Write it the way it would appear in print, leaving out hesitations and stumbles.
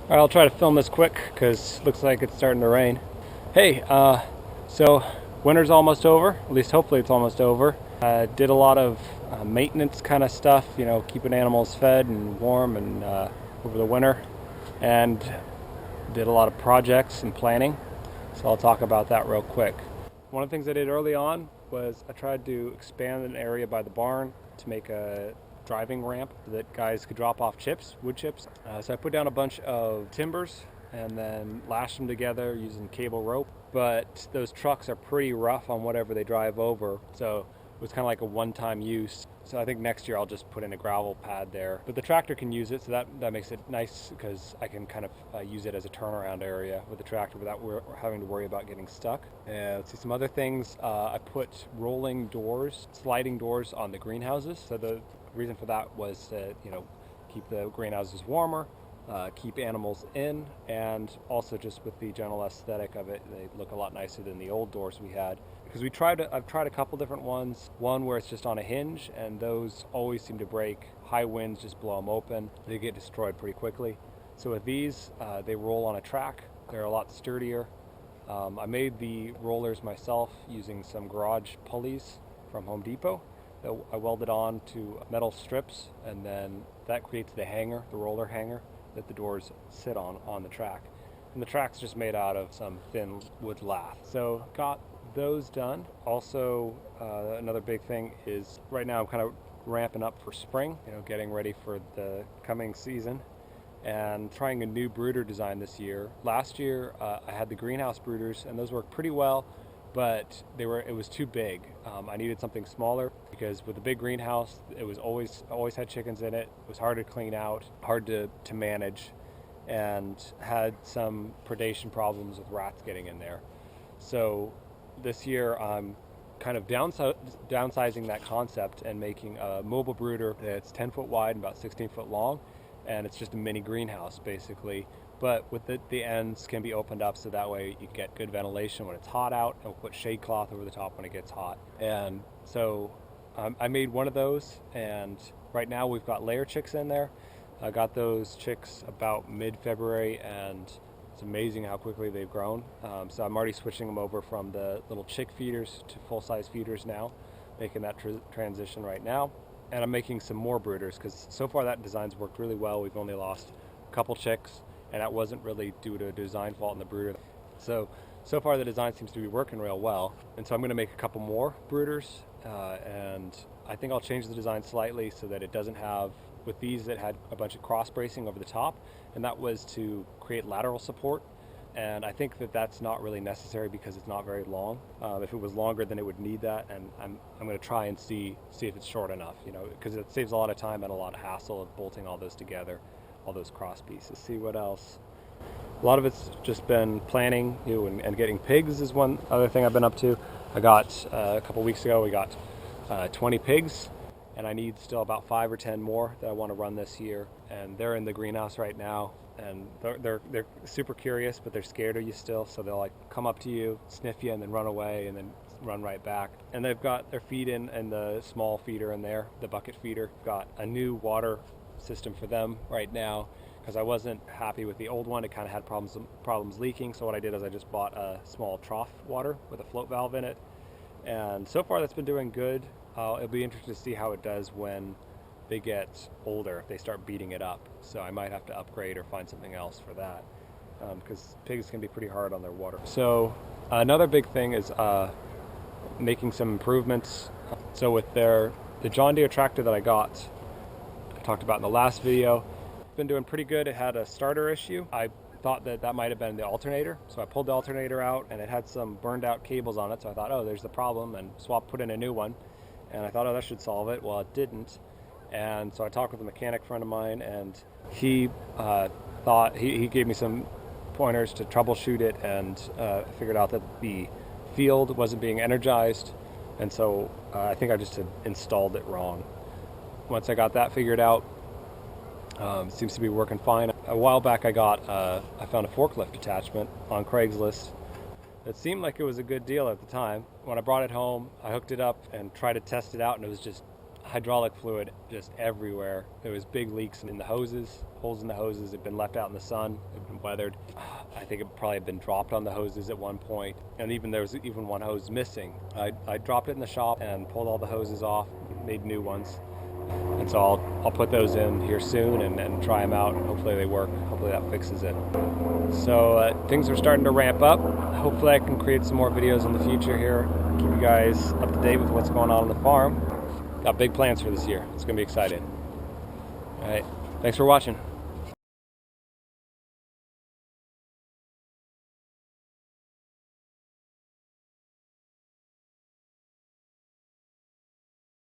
All right, I'll try to film this quick because looks like it's starting to rain. Hey, so winter's almost over. At least hopefully it's almost over. Did a lot of maintenance kind of stuff, keeping animals fed and warm and over the winter, and did a lot of projects and planning. So I'll talk about that real quick. One of the things I did early on was I tried to expand an area by the barn to make a driving ramp so that guys could drop off wood chips. So I put down a bunch of timbers and then lashed them together using cable rope. But those trucks are pretty rough on whatever they drive over, so it was kind of like a one-time use. So I think next year I'll just put in a gravel pad there. But the tractor can use it, so that makes it nice because I can kind of use it as a turnaround area with the tractor without having to worry about getting stuck. And let's see some other things. I put rolling doors, sliding doors on the greenhouses. So the reason for that was to, keep the greenhouses warmer, keep animals in, and also just with the general aesthetic of it, they look a lot nicer than the old doors we had. Because I've tried a couple different ones. One where it's just on a hinge, and those always seem to break. High winds just blow them open. They get destroyed pretty quickly. So with these, they roll on a track. They're a lot sturdier. I made the rollers myself using some garage pulleys from Home Depot. I welded on to metal strips, and then that creates the roller hanger that the doors sit on the track. And the track's just made out of some thin wood lath. So got those done. Also, another big thing is right now I'm kind of ramping up for spring, getting ready for the coming season and trying a new brooder design this year. Last year I had the greenhouse brooders, and those worked pretty well, but it was too big. I needed something smaller because with the big greenhouse, it was always had chickens in it. It was hard to clean out, hard to manage, and had some predation problems with rats getting in there. So this year I'm kind of downsizing that concept and making a mobile brooder that's 10 foot wide and about 16 foot long, and it's just a mini greenhouse basically, but with the ends can be opened up so that way you get good ventilation when it's hot out, and we'll put shade cloth over the top when it gets hot. And so I made one of those, and right now we've got layer chicks in there. I got those chicks about mid-February, and it's amazing how quickly they've grown. So I'm already switching them over from the little chick feeders to full-size feeders now, making that transition right now. And I'm making some more brooders because so far that design's worked really well. We've only lost a couple chicks, and that wasn't really due to a design fault in the brooder. So far the design seems to be working real well. And so I'm going to make a couple more brooders, and I think I'll change the design slightly so that it doesn't have, with these that had a bunch of cross bracing over the top, and that was to create lateral support. And I think that's not really necessary because it's not very long. If it was longer, then it would need that, and I'm going to try and see if it's short enough, because it saves a lot of time and a lot of hassle of bolting all those together, all those cross pieces. See what else. A lot of it's just been planning, and getting pigs is one other thing I've been up to. I got a couple weeks ago, we got 20 pigs, and I need still about 5 or 10 more that I want to run this year. And they're in the greenhouse right now, and they're super curious, but they're scared of you still. So they'll like come up to you, sniff you, and then run away, and then run right back. And they've got their feed in the small feeder in there, the bucket feeder. Got a new water system for them right now because I wasn't happy with the old one. It kind of had problems leaking. So what I did is I just bought a small trough water with a float valve in it, and so far that's been doing good. It'll be interesting to see how it does when they get older, if they start beating it up. So I might have to upgrade or find something else for that, because pigs can be pretty hard on their water. So another big thing is making some improvements. So with the John Deere tractor that I talked about in the last video, it's been doing pretty good. It had a starter issue. I thought that might have been the alternator, so I pulled the alternator out, and it had some burned out cables on it. So I thought, oh, there's the problem, and put in a new one. And I thought, oh, that should solve it. Well, it didn't. And so I talked with a mechanic friend of mine, and he thought he gave me some pointers to troubleshoot it, and figured out that the field wasn't being energized, and so I think I just had installed it wrong. Once I got that figured out, it seems to be working fine. A while back I found a forklift attachment on Craigslist. It seemed like it was a good deal at the time. When I brought it home, I hooked it up and tried to test it out, and it was just hydraulic fluid just everywhere. There was big leaks in the hoses, holes in the hoses had been left out in the sun, had been weathered. I think it probably had been dropped on the hoses at one point, and there was even one hose missing. I dropped it in the shop and pulled all the hoses off, made new ones. And so I'll put those in here soon and try them out, and hopefully they work. Hopefully that fixes it. So things are starting to ramp up. Hopefully I can create some more videos in the future here, keep you guys up to date with what's going on the farm. Got big plans for this year. It's going to be exciting. All right. Thanks for watching.